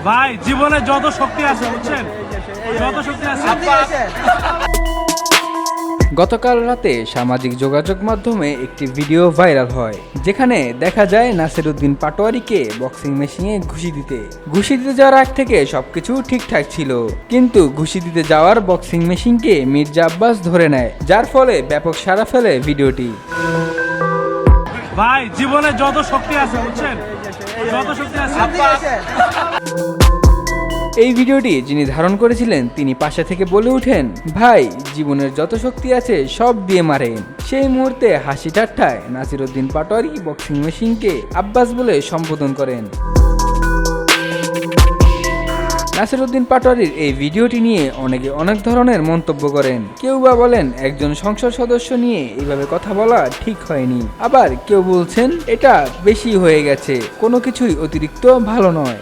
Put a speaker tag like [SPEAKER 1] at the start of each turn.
[SPEAKER 1] ভাই জীবনে যত শক্তি আছে বুঝছেন, যত শক্তি আছে।
[SPEAKER 2] গতকাল রাতে সামাজিক যোগাযোগ মাধ্যমে একটি ভিডিও ভাইরাল হয়, যেখানে দেখা যায় নাসিরউদ্দিন পাটোয়ারিকে বক্সিং মেশিনে ঘুষি দিতে যাওয়ার আগ থেকে সবকিছু ঠিকঠাক ছিল, কিন্তু ঘুষি দিতে যাওয়ার বক্সিং মেশিনকে মির্জা আব্বাস ধরে নেয়, যার ফলে ব্যাপক সাড়া ফেলে ভিডিওটি।
[SPEAKER 1] ভাই জীবনে যত শক্তি আছে বুঝছেন, যত শক্তি আছে।
[SPEAKER 2] এই ভিডিওটি যিনি ধারণ করেছিলেন তিনি পাশে থেকে বলে ওঠেন, ভাই জীবনের যত শক্তি আছে সব দিয়ে মারেন। সেই মুহূর্তে হাসি ঠাট্টায় নাসিরউদ্দিন পাটোয়ারি বক্সিং মেশিনকে আব্বাস বলে সম্বোধন করেন। নাসিরউদ্দিন পাটোয়ারির এই ভিডিওটি নিয়ে অনেকে অনেক ধরনের মন্তব্য করেন। কেউ বা বলেন একজন সংসদ সদস্য নিয়ে এইভাবে কথা বলা ঠিক হয়নি, আবার কেউ বলছেন এটা বেশি হয়ে গেছে, কোনো কিছুই অতিরিক্ত ভালো নয়।